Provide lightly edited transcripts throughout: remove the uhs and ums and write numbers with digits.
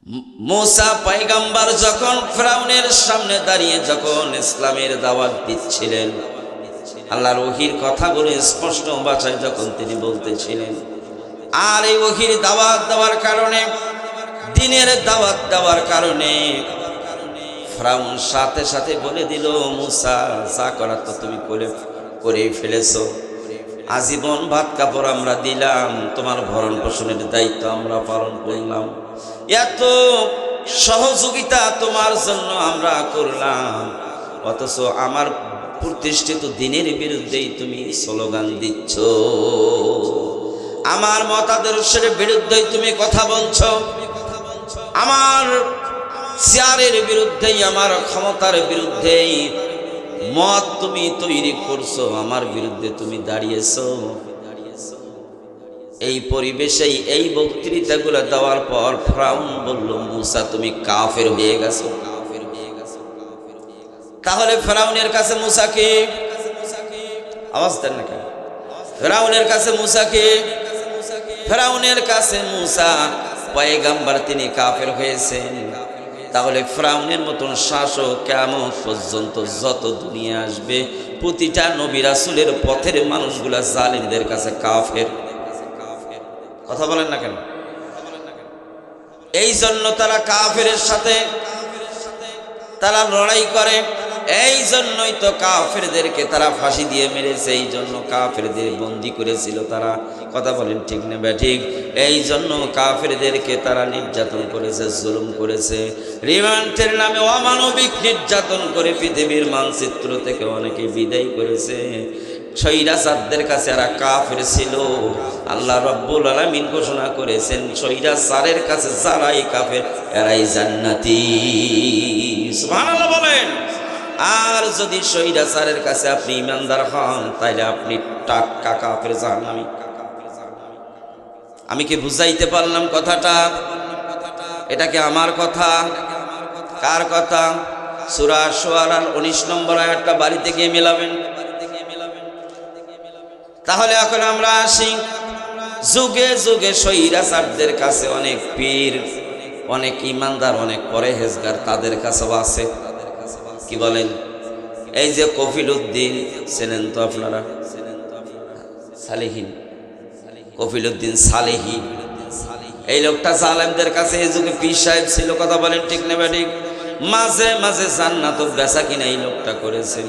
मूसा पैगम्बर যখন ফিরাউনের সামনে দাঁড়িয়ে যখন ইসলামের দাওয়াত দিচ্ছিলেন, আল্লাহর ওহীর কথাগুলো স্পষ্ট ভাষায় যখন তিনি বলতেছিলেন, আর এই ওহীর দাওয়াত দেওয়ার কারণে, দ্বীনের দাওয়াত দেওয়ার কারণে ফিরাউন সাথে সাথে বলে দিল, মুসা যা করার তো তুমি করে ফেলেছো, আজীবন ভাত কাপড় আমরা দিলাম, তোমার ভরণ পোষণের দায়িত্ব আমরা পালন করলাম, এত সহযোগিতা তোমার জন্য আমরা করলাম, অথচ আমার প্রতিষ্ঠিত দ্বীনের বিরুদ্ধেই তুমি স্লোগান দিচ্ছ, আমার মতাদর্শের বিরুদ্ধেই তুমি কথা বলছো, আমার চেয়ারের বিরুদ্ধেই, আমার ক্ষমতার বিরুদ্ধেই মত তুমি তৈরি করছো, আমার বিরুদ্ধে তুমি দাঁড়িয়েছো। এই পরিবেশেই এই বক্তৃতাগুলো দেওয়ার পর ফিরাউন বলল, মুসা তুমি কাফের হয়ে গেছো। তাহলে ফিরাউনের কাছে মুসা কে? আওয়াজ দেন না কেন? ফিরাউনের কাছে মুসা কে? ফিরাউনের কাছে মুসা পয়গম্বর, তিনি কাফের হয়েছেন। তাহলে ফিরাউনের মতন শাসক কিয়ামত পর্যন্ত যত দুনিয়া আসবে, প্রতিটা নবী রাসূলের পথের মানুষগুলা জালিমদের কাছে কাফের। কথা বলেন না কেন? এই জন্য তারা কাফেরের সাথে তারা লড়াই করে, এই জন্যই তো কাফেরদেরকে তারা ফাঁসি দিয়ে মেরেছে, এই জন্য কাফেরদের বন্দী করেছিল তারা। কথা বলেন ঠিক না ব্যাঠিক? এই জন্য কাফেরদেরকে তারা নির্যাতন করেছে, জুলুম করেছে, রিমান্ডের নামে অমানবিক নির্যাতন করে পৃথিবীর মানচিত্র থেকে অনেকে বিদায় করেছে। স্বৈরাচারদের কাছে এরা কাফের ছিল। আল্লাহ রাব্বুল আলামিন ঘোষণা করেছেন, স্বৈরাচারের কাছে যারাই কাফের এরাই জান্নাতি। সুবহানাল্লাহ বলেন। আর যদি স্বৈরাচারের কাছে আপনি ইমানদার হন, তাইলে আপনি টাক্কা কাফের, জাহান্নামী। আমি কি বুঝাইতে পারলাম কথাটা? এটা কি আমার কথা? কার কথা? সূরা শুআরার 19 নম্বর আয়াতটা বাড়িতে গিয়ে মেলাবেন। তাহলে এখন আমরা আসি, যুগে যুগে স্বৈরাচারদের কাছে অনেক পীর, অনেক ইমানদার, অনেক পরহেজগার তাদের কাছেও আছে। কি বলেন? এই যে কফিলউদ্দিন, চেনেন তো আপনারা? সালেহীন, কফিলউদ্দিন সালেহী, এই লোকটা জালেমদের কাছে এই যুগে পীর সাহেব ছিল। কথা বলেন ঠিক না ব্যাঠিক? মাঝে মাঝে জান্নাত বেচা কিনা এই লোকটা করেছে,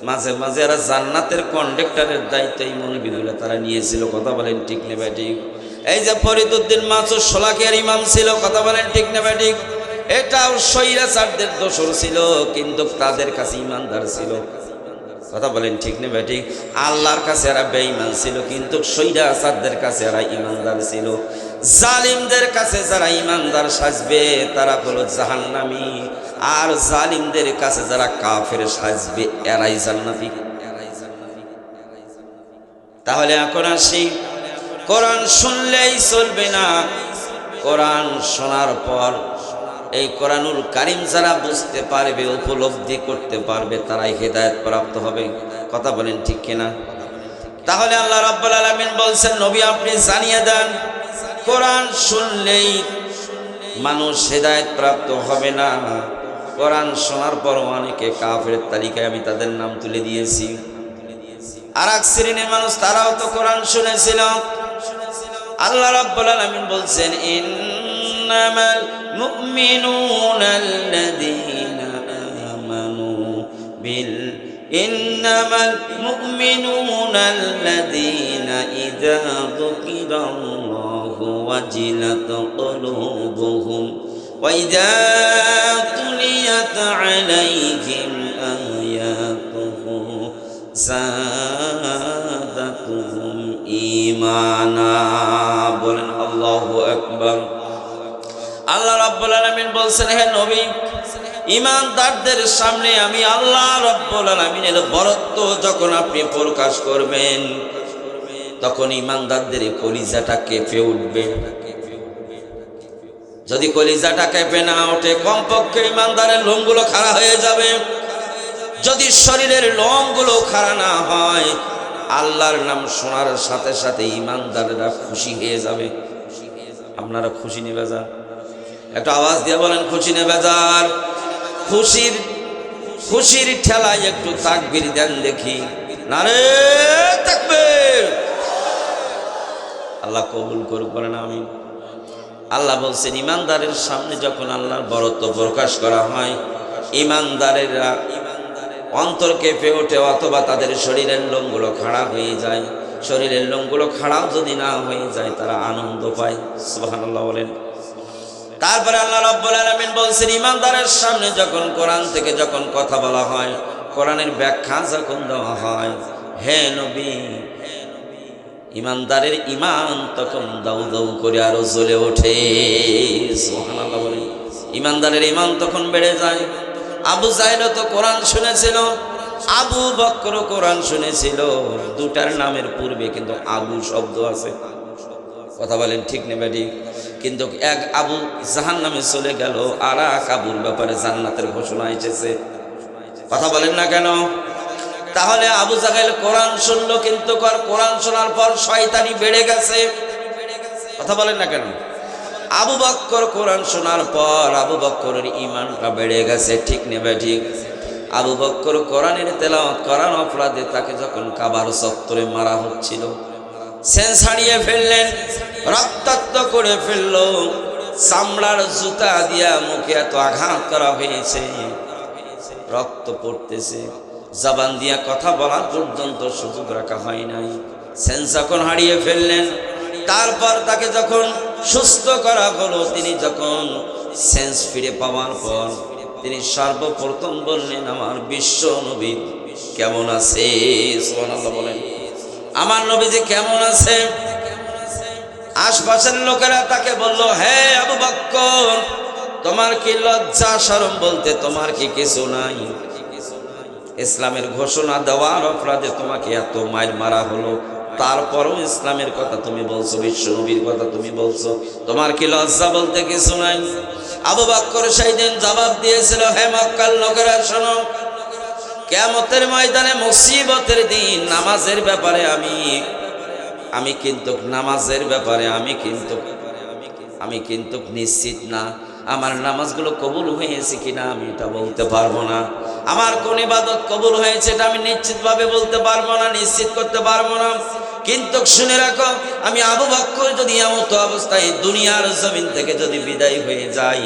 মাঝে মাঝে এরা জান্নাতের কন্ডাক্টরের দায়িত্ব এই মৌলবীগুলো তারা নিয়েছিল। কথা বলেন ঠিক না ব্যাঠিক? এই যে ফরিদউদ্দিন মাসুদ শোলাকিয়ার ইমাম ছিল। কথা বলেন ঠিক না ব্যাঠিক? এটাও স্বৈরাচারদের দোসর ছিল, কিন্তু তাদের কাছে ইমানদার ছিল। কথা বলেন ঠিক না ব্যাঠিক? আল্লাহর কাছে এরা বেঈমান ছিল, কিন্তু স্বৈরাচারদের কাছে এরা ইমানদার ছিল। জালিমদের কাছে যারা ইমানদার সাজবে তারা হলো জাহান্নামী, আর জালিমদের কাছে যারা কাফের সাজবে এরাই জান্নাতি। তাহলে এখন আসি, কোরআন শুনলেই চলবে না, কোরআন শোনার পর এই কোরআনুল কারীম যারা বুঝতে পারবে, উপলব্ধি করতে পারবে, তারাই হেদায়েত প্রাপ্ত হবে। কথা বলেন ঠিক কিনা? তাহলে আল্লাহ রাব্বুল আলামিন বলছেন, নবী আপনি জানিয়ে দেন, কোরআন শুনলেই মানুষ হেদায়েত প্রাপ্ত হবে না। কোরআন শোনার পর অনেকে কাফের তালিকায় আমি তাদের নাম তুলে দিয়েছি। আর এক শ্রেণীর মানুষ, তারাও তো কোরআন শুনেছিল। আল্লাহ রাব্বুল আলামিন বলছেন, ইন্নামাল মুমিনুনা আল্লাযীনা আমানু বিল ইন্নামাল মুমিনুনা আল্লাযীনা ইযা যুকিরাল্লাহু ওয়াজিলাত কুলুবুহুম ওয়া ইযা তুলিয়াত আলাইহিম আয়াতুহু যাদাতুহুম ঈমানা। বলেন আল্লাহু আকবার। আল্লাহ রাব্বুল আলামিন বলছেন, হে নবী, ঈমানদারদের সামনে আমি আল্লাহ রাব্বুল আলামিনের বরত্ব যখন আপনি প্রকাশ করবেন, তখন ঈমানদারদের কলিজাটা কেঁপে উঠবে। যদি কলিজাটা কেঁপে না ওঠে, কমপক্ষে ঈমানদারের লোমগুলো খাড়া হয়ে যাবে। যদি শরীরের লোমগুলো খাড়া না হয়, আল্লাহর নাম শোনার সাথে সাথে ঈমানদাররা খুশি হয়ে যাবে। আপনারা খুশি নিয়ে যান। একটু আওয়াজ দিয়ে বলেন খুশি না বেজার? খুশির ঠেলায় একটু তাকবীর দেন দেখি। নারে তাকবীর! আল্লাহ কবুল করুক, বলেন আমিন। আল্লাহ বলছেন ইমানদারের সামনে যখন আল্লাহর বরত্ব প্রকাশ করা হয়, ইমানদারেরা অন্তর কেঁপে ওঠে, অথবা তাদের শরীরের লোমগুলো খাড়া হয়ে যায়। শরীরের লোমগুলো খাড়াও যদি না হয়ে যায়, তারা আনন্দ পায়। সুবহানাল্লাহ বলেন। তারপরে আল্লাহ রাব্বুল আলামিন বলছেন ইমানদারের সামনে যখন কোরআন থেকে যখন কথা বলা হয়, কোরআনের ব্যাখ্যা যখন দেওয়া হয়, হে নবী, ইমানদারের ইমান তখন দাউ দাউ করে আরো জ্বলে ওঠে। সুবহানাল্লাহ বলেন। ইমানদারের ইমান তখন বেড়ে যায়। আবু জাহেল তো কোরআন শুনেছিল, আবু বকর কোরআন শুনেছিল। দুটার নামের পূর্বে কিন্তু আবু শব্দ আছে। কথা বলেন ঠিক নেবে ঠিক? কিন্তু এক আবু জাহান্নামে চলে গেল, আর এক আবুর ব্যাপারে জান্নাতের ঘোষণা এসেছে। কথা বলেন না কেন? তাহলে আবু জাহেল কোরআন শুনলো, কিন্তু কোরআন শোনার পর শয়তানি বেড়ে গেছে। কথা বলেন না কেন? আবু বকর কোরআন শোনার পর আবু বকরের ঈমানটা বেড়ে গেছে। ঠিক নেবে ঠিক? আবু বকর কোরআনের তেলাওয়াত করার অপরাধে তাকে যখন কাবার চত্বরে মারা হচ্ছিল, সেন্স হারিয়ে ফেললেন, রক্তাক্ত করে ফেললো। চামড়ার জুতা দিয়া মুখে এত আঘাত করা হয়েছে, রক্ত পড়তেছে, জবান দিয়া কথা বলার পর্যন্ত সুযোগ রাখা হয় নাই। সেন্স যখন হারিয়ে ফেললেন, তারপর তাকে যখন সুস্থ করা হলো, তিনি যখন সেন্স ফিরে পাওয়ার পর তিনি সর্বপ্রথম বললেন, আমার বিশ্ব নবী কেমন আছে? সুবহানাল্লাহ বলেন। আমার নবী যে কেমন আছে? আশপাশের লোকেরা তাকে বলল, হে আবু বকর, তোমার কি লজ্জা শরম বলতে তোমার কি কিছু নাই? ইসলামের ঘোষণা দেওয়ার অপরাধে তোমাকে এত মাইর মারা হলো, তারপরও ইসলামের কথা তুমি বলছো, বিশ্ব নবীর কথা তুমি বলছো, তোমার কি লজ্জা বলতে কিছু নাই? আবু বকর সেই দিন জবাব দিয়েছিল, হে মক্কার লোকেরা শোনো, কিয়ামতের ময়দানে মুসিবতের দিন নামাজের ব্যাপারে আমি কিন্তু নামাজের ব্যাপারে আমি কিন্তু নিশ্চিত না। আমার নামাজগুলো কবুল হয়েছে কিনা আমি এটা বলতে পারবো না। আমার কোন ইবাদত কবুল হয়েছে এটা আমি নিশ্চিতভাবে বলতে পারবো না, নিশ্চিত করতে পারবো না। কিন্তু শুনে রাখো, আমি আবু বকর যদি এমত অবস্থায় দুনিয়ার জমিন থেকে যদি বিদায় হয়ে যাই,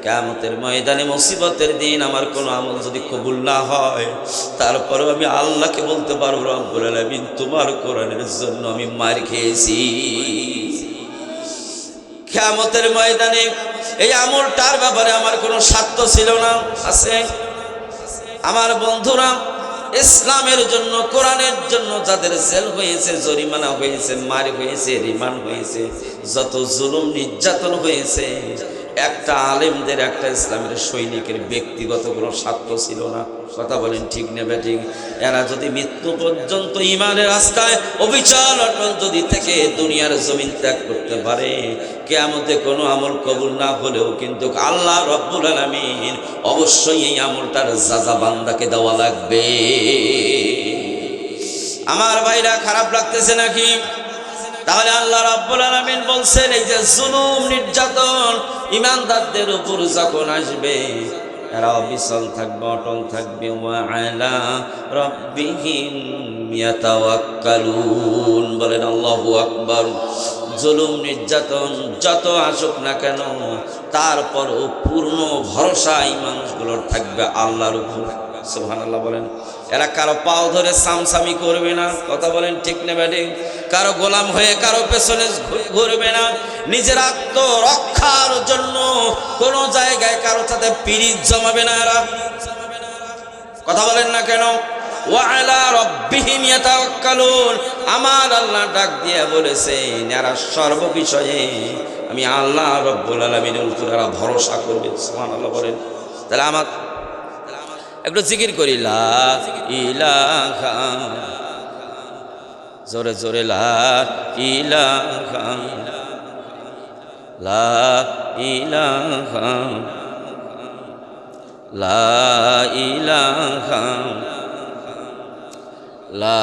কিয়ামতের ময়দানে মুসিবতের দিন আমার কোনো আমল যদি কবুল না হয়, তারপরেও আমি আল্লাহকে বলতে পারবো, রব্বুল আলামিন তোমার কোরআনের জন্য আমি মার খেয়েছি। কিয়ামতের ময়দানে এই আমলটার ব্যাপারে আমার কোনো স্বার্থ ছিল না। আছে আমার বন্ধুরা, ইসলামের জন্য, কোরআনের জন্য যাদের জেল হয়েছে, জরিমানা হয়েছে, মার হয়েছে, রিমান্ড হয়েছে, যত জুলুম নির্যাতন হয়েছে, একটা আলেমদের, একটা ইসলামের সৈনিকের ব্যক্তিগত কোনো স্বার্থ ছিল না। কথা বলেন ঠিক নেবে ঠিক? এরা যদি মৃত্যু পর্যন্ত ইমানের রাস্তায় অবিচল অটল যদি থেকে দুনিয়ার জমিন ত্যাগ করতে পারে, কিয়ামতে কোনো আমল কবুল না হলেও কিন্তু আল্লাহ রব্বুল আলামিন অবশ্যই এই আমলটার সাজা বান্দাকে দেওয়া লাগবে। আমার ভাইরা, খারাপ লাগতেছে নাকি? তাহলে আল্লাহ রাব্বুল আলামিন বলছেন, এই যে জুলুম নির্যাতন ঈমানদারদের উপর যখন আসবে, এরা অবিচল থাকবে, অটল থাকবে। ওয়া আলা রাব্বিহিম ইয়াতাওয়াক্কালুন, বলেন আল্লাহু আকবার। জুলুম নির্যাতন যত আসুক না কেন, তারপরও পূর্ণ ভরসা এই মানুষগুলোর থাকবে আল্লাহর উপর। সুবহানাল্লাহ বলেন। এরা কারো পাও ধরে সামসামি করবে না। কথা বলেন ঠিক না ব্যাটিং? কারো গোলাম হয়ে কারো পেছনে ঘুরবে না। নিজের আত্মরক্ষার জন্য কোনো জায়গায় কারো সাথে পিরিত জমাবে না এরা। কথা বলেন না কেন? ওয়া আলা রাব্বিহিম ইয়াতাওয়াক্কালুন, আমার আল্লাহ ডাক দিয়ে বলেছেন, এরা সর্ববিষয়ে আমি আল্লাহ রব্বুল আলামিনের উপর এরা ভরসা করবে। সুবহানাল্লাহ বলেন। তাহলে আমার একটু জিকির করি, লা ইলাহা, জোরে জোরে লা ইলাহা, লা ইলাহা, লা ইলাহা, লা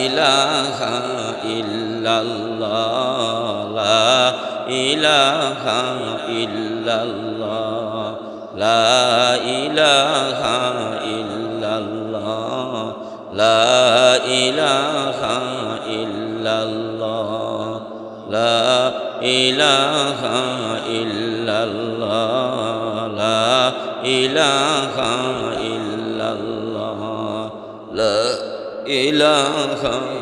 ইলাহা ইল্লাল্লাহ, লা ইলাহা ইল্লাল্লাহ লা ইলাহা ইল্লাল্লাহ লা ইলাহা ইল্লাল্লাহ লা ইলাহা ইল্লাল্লাহ লা ইলাহা ইল্লাল্লাহ লা ইলাহা